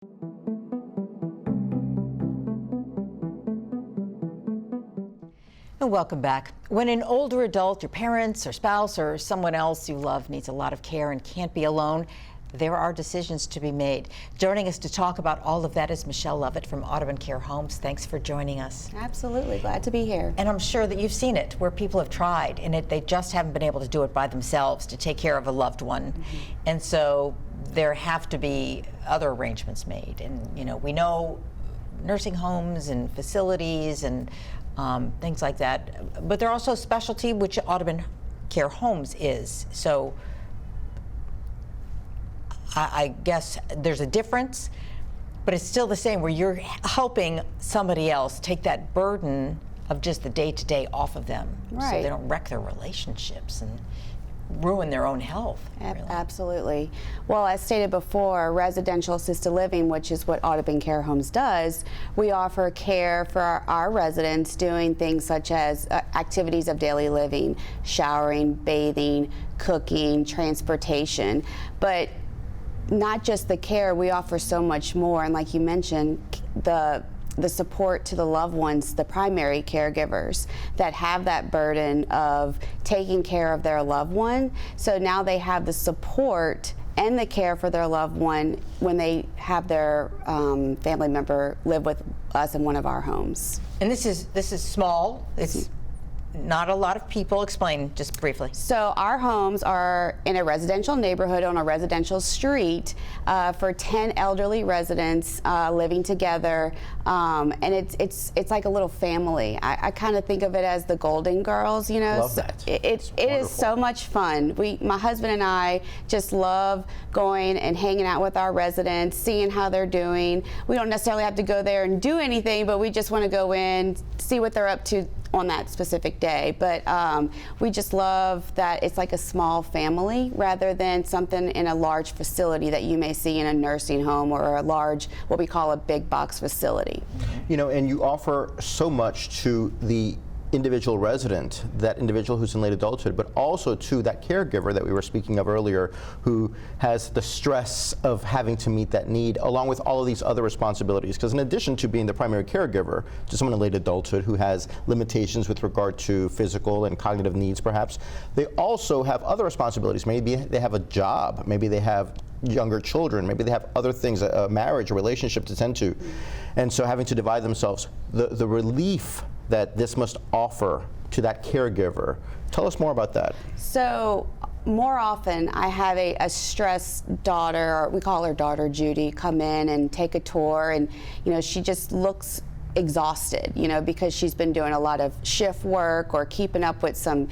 And welcome back. When an older adult, your parents or spouse or someone else you love needs a lot of care and can't be alone, there are decisions to be made. Joining us to talk about all of that is Michelle Lovett from Audubon Care Homes. Thanks for joining us. Absolutely, glad to be here. And I'm sure that you've seen it, where people have tried and they just haven't been able to do it by themselves to take care of a loved one. And so there have to be other arrangements made. And we know nursing homes and facilities and things like that. But there are also specialty, which Audubon Care Homes is. So I guess there's a difference, but it's still the same, where you're helping somebody else take that burden of just the day-to-day off of them, right, so they don't wreck their relationships and ruin their own health. Really. Absolutely. Well, as stated before, residential assisted living, which is what Audubon Care Homes does, we offer care for our residents doing things such as activities of daily living, showering, bathing, cooking, transportation. But not just the care, we offer so much more. And like you mentioned, the support to the loved ones, the primary caregivers that have that burden of taking care of their loved one. So now they have the support and the care for their loved one when they have their family member live with us in one of our homes. And this is small. It's not a lot of people. Explain just briefly. So our homes are in a residential neighborhood on a residential street for 10 elderly residents living together, and it's like a little family. I kind of think of it as the Golden Girls, Love that. It is so much fun. My husband and I just love going and hanging out with our residents, seeing how they're doing. We don't necessarily have to go there and do anything, but we just want to go in, see what they're up to on that specific day. But we just love that it's like a small family rather than something in a large facility that you may see in a nursing home or a large, what we call a big box facility. And you offer so much to the individual resident, that individual who's in late adulthood, but also to that caregiver that we were speaking of earlier, who has the stress of having to meet that need, along with all of these other responsibilities. Because in addition to being the primary caregiver to someone in late adulthood who has limitations with regard to physical and cognitive needs perhaps, they also have other responsibilities. Maybe they have a job, maybe they have younger children, maybe they have other things, a marriage, a relationship to tend to. And so having to divide themselves, the relief that this must offer to that caregiver. Tell us more about that. So more often I have a stressed daughter, or we call her daughter Judy, come in and take a tour, and she just looks exhausted, because she's been doing a lot of shift work or keeping up with some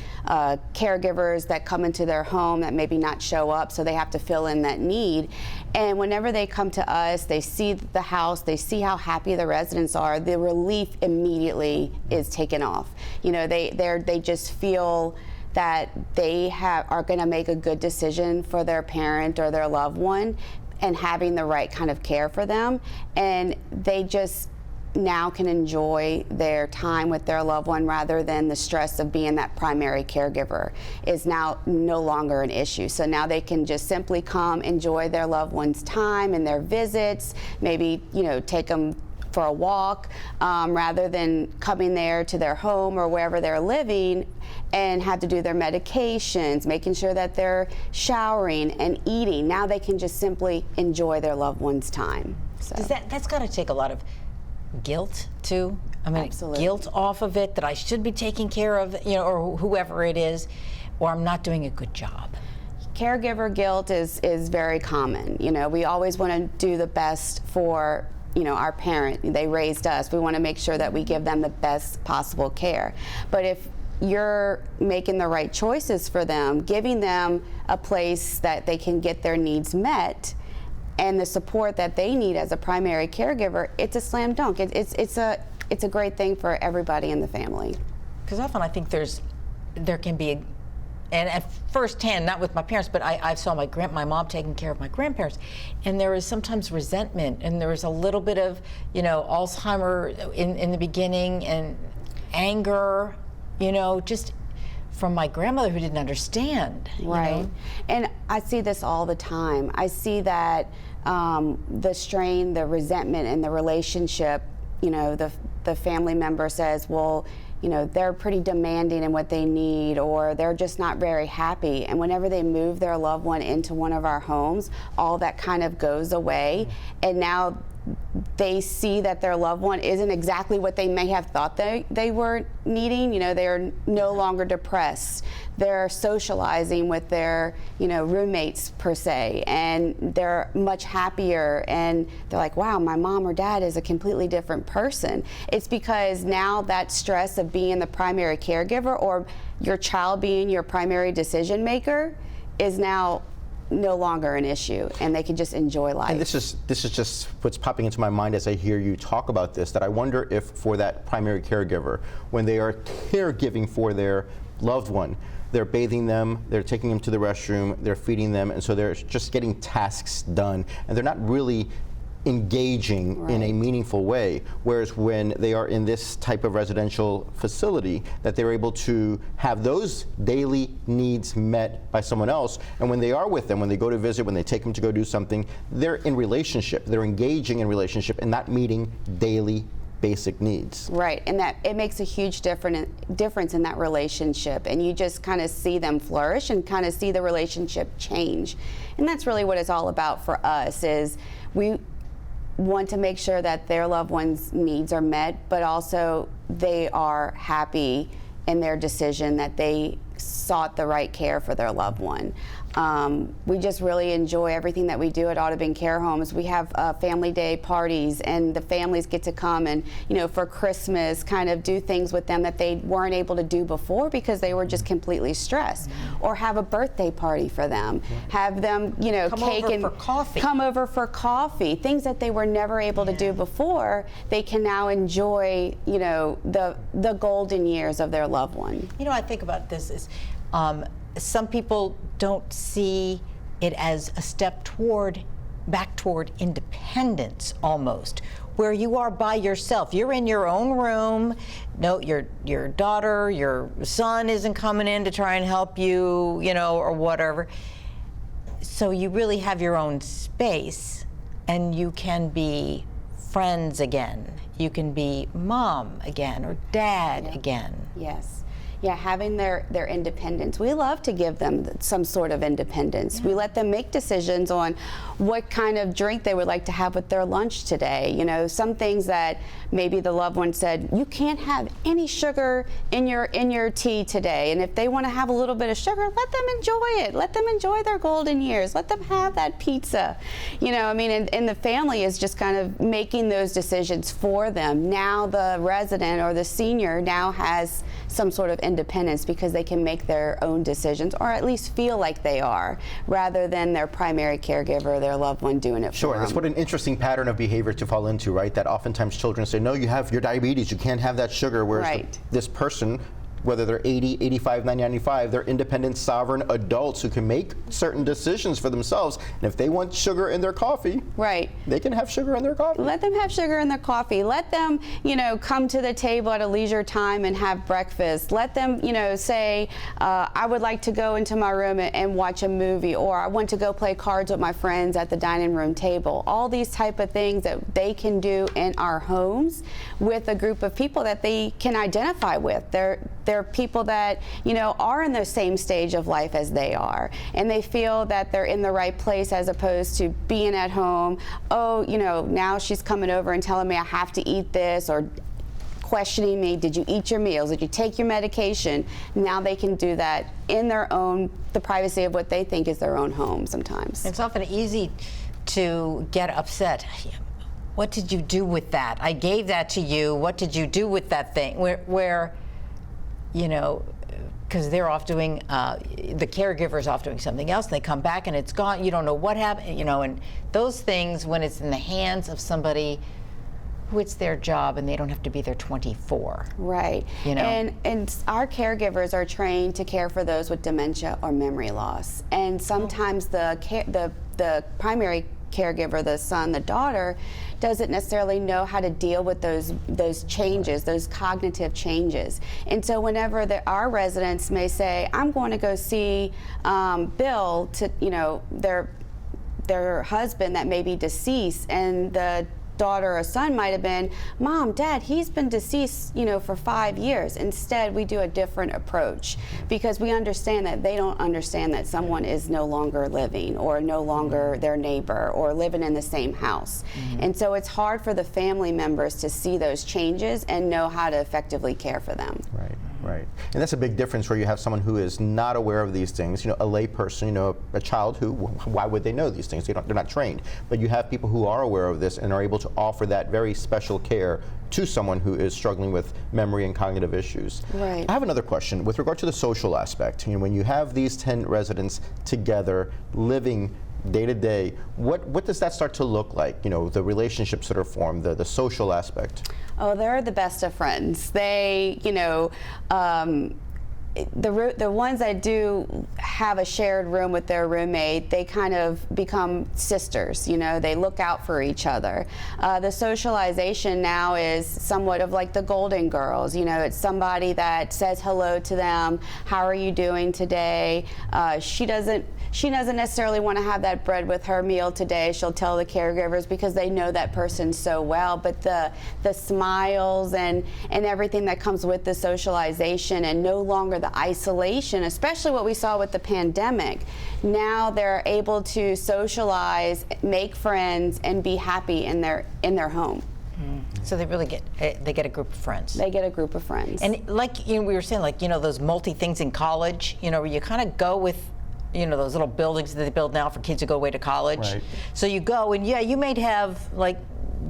caregivers that come into their home that maybe not show up, so they have to fill in that need. And whenever they come to us, they see the house, they see how happy the residents are, the relief immediately is taken off. They just feel that they are going to make a good decision for their parent or their loved one, and having the right kind of care for them, and they just now can enjoy their time with their loved one rather than the stress of being that primary caregiver is now no longer an issue. So now they can just simply come enjoy their loved one's time and their visits, maybe take them for a walk, rather than coming there to their home or wherever they're living and have to do their medications, making sure that they're showering and eating. Now they can just simply enjoy their loved one's time. So That's got to take a lot of guilt too. I mean, absolutely. Guilt off of it, that I should be taking care of, or whoever it is, or I'm not doing a good job. Caregiver guilt is very common. We always want to do the best for our parent. They raised us. We want to make sure that we give them the best possible care. But if you're making the right choices for them, giving them a place that they can get their needs met, and the support that they need as a primary caregiver, it's a slam dunk. It's a great thing for everybody in the family. Because often I think there can be, and at first hand, not with my parents, but I saw my mom taking care of my grandparents, and there is sometimes resentment, and there is a little bit of Alzheimer in the beginning, and anger, just from my grandmother who didn't understand. you Right. know? And I see this all the time. I see that the strain, the resentment in the relationship, you know, the family member says, well, you know, they're pretty demanding in what they need, or they're just not very happy. And whenever they move their loved one into one of our homes, all that kind of goes away. And now they see that their loved one isn't exactly what they may have thought they were needing. You know, they're no longer depressed. They're socializing with their, you know, roommates per se, and they're much happier, and they're like, wow, my mom or dad is a completely different person. It's because now that stress of being the primary caregiver or your child being your primary decision maker is now no longer an issue, and they can just enjoy life. And this is just what's popping into my mind as I hear you talk about this, that I wonder if for that primary caregiver, when they are caregiving for their loved one, they're bathing them, they're taking them to the restroom, they're feeding them, and so they're just getting tasks done, and they're not really engaging in a meaningful way. Whereas when they are in this type of residential facility, that they're able to have those daily needs met by someone else. And when they are with them, when they go to visit, when they take them to go do something, they're in relationship, they're engaging in relationship and not meeting daily basic needs. Right, and that it makes a huge difference in that relationship, and you just kind of see them flourish and kind of see the relationship change. And that's really what it's all about for us, is we want to make sure that their loved ones' needs are met, but also they are happy in their decision that they sought the right care for their loved one. We just really enjoy everything that we do at Audubon Care Homes. We have family day parties, and the families get to come and, you know, for Christmas, kind of do things with them that they weren't able to do before because they were just completely stressed. Or have a birthday party for them. Have them, you know, Come cake over and for coffee. come over for coffee. Things that they were never able to do before, they can now enjoy, you know, the golden years of their loved one. You know, I think about this is some people don't see it as a step back toward independence almost, where you are by yourself. You're in your own room. No, your daughter, your son isn't coming in to try and help you, you know, or whatever. So you really have your own space, and you can be friends again. You can be mom again or dad again. Yes. Yeah, having their independence. We love to give them some sort of independence. We let them make decisions on what kind of drink they would like to have with their lunch today. You know, some things that maybe the loved one said, you can't have any sugar in your tea today. And if they want to have a little bit of sugar, let them enjoy it. Let them enjoy their golden years. Let them have that pizza. You know, I mean, and the family is just kind of making those decisions for them. Now the resident or the senior now has some sort of independence because they can make their own decisions, or at least feel like they are, rather than their primary caregiver, their loved one, doing it for them. Sure, that's what an interesting pattern of behavior to fall into, right? That oftentimes children say, no, you have your diabetes, you can't have that sugar, whereas this person, whether they're 80, 85, 90, 95, they're independent, sovereign adults who can make certain decisions for themselves. And if they want sugar in their coffee, they can have sugar in their coffee. Let them have sugar in their coffee. Let them, you know, come to the table at a leisure time and have breakfast. Let them, you know, say, I would like to go into my room and watch a movie, or I want to go play cards with my friends at the dining room table. All these type of things that they can do in our homes with a group of people that they can identify with. They're people that, you know, are in the same stage of life as they are, and they feel that they're in the right place, as opposed to being at home. Oh, you know, now she's coming over and telling me I have to eat this, or questioning me, did you eat your meals? Did you take your medication? Now they can do that in their own, the privacy of what they think is their own home sometimes. It's often easy to get upset. What did you do with that? I gave that to you. What did you do with that thing? Where you know, because they're off doing, the caregiver's off doing something else, and they come back and it's gone. You don't know what happened, you know, and those things, when it's in the hands of somebody who it's their job and they don't have to be there 24. Right. You know? And our caregivers are trained to care for those with dementia or memory loss. And sometimes the primary caregiver, the son, the daughter, doesn't necessarily know how to deal with those changes, those cognitive changes. And so whenever our residents may say, I'm going to go see Bill, to, you know, their husband that may be deceased, and the daughter or son might have been, Mom, Dad, he's been deceased, you know, for 5 years. Instead, we do a different approach because we understand that they don't understand that someone is no longer living or no longer their neighbor or living in the same house. And so it's hard for the family members to see those changes and know how to effectively care for them. Right. Right. And that's a big difference where you have someone who is not aware of these things, you know, a lay person, you know, a child who, why would they know these things? They're not trained. But you have people who are aware of this and are able to offer that very special care to someone who is struggling with memory and cognitive issues. Right. I have another question with regard to the social aspect. You know, when you have these 10 residents together living day to day, what does that start to look like? You know, the relationships that are formed, the social aspect. Oh, they're the best of friends. They, you know, the ones that do have a shared room with their roommate, they kind of become sisters, you know, they look out for each other. The socialization now is somewhat of like the Golden Girls, you know, it's somebody that says hello to them, how are you doing today? She doesn't necessarily want to have that bread with her meal today. She'll tell the caregivers because they know that person so well. But the smiles and everything that comes with the socialization and no longer the isolation, especially what we saw with the pandemic, now they're able to socialize, make friends, and be happy in their home. So they really get a group of friends. They get a group of friends. And like, you know, we were saying, like, you know, those multi things in college, you know, where you kind of go with, you know, those little buildings that they build now for kids who go away to college. Right. So you go and yeah, you may have like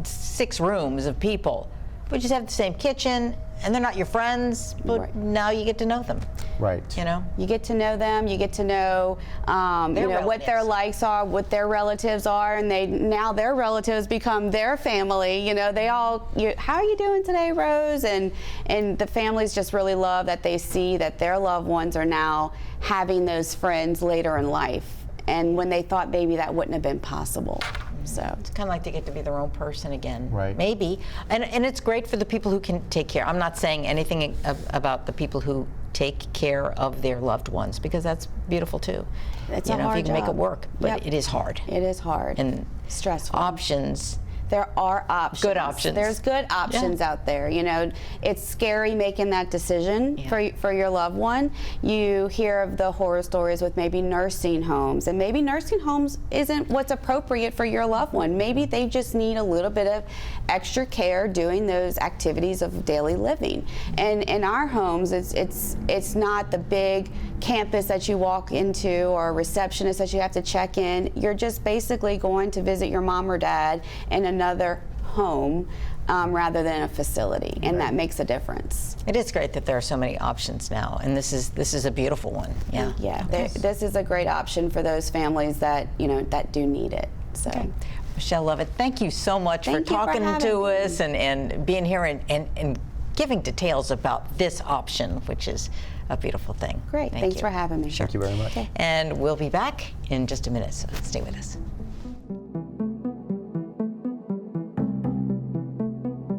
6 rooms of people, but you just have the same kitchen and they're not your friends, but Right. now you get to know them. Right. You know? You get to know them. You get to know, you know, what their relatives. likes are, what their relatives are, and now their relatives become their family. You know, they all. How are you doing today, Rose? And the families just really love that they see that their loved ones are now having those friends later in life, and when they thought maybe that wouldn't have been possible. So It's kind of like they get to be their own person again. Right. Maybe. And it's great for the people who can take care. I'm not saying anything about the people who take care of their loved ones, because that's beautiful too. It's you a know, if you hard can make it job. work, but Yep. it is hard. it is hard And stressful. options. There are options. Good options. There's good options out there. You know, it's scary making that decision for your loved one. You hear of the horror stories with maybe nursing homes, and maybe nursing homes isn't what's appropriate for your loved one. Maybe they just need a little bit of extra care doing those activities of daily living. And in our homes, it's not the big campus that you walk into or a receptionist that you have to check in. You're just basically going to visit your mom or dad in another home rather than a facility, and that makes a difference. It is great that there are so many options now, and this is a beautiful one. Yeah. Yeah, Okay. this is a great option for those families that, you know, that do need it. So. Okay. Michelle Lovett, thank you so much Thank for you for talking having to me. us and being here and giving details about this option, which is a beautiful thing. Great. Thank Thanks you. for having me. Thank you very much. And we'll be back in just a minute, so stay with us.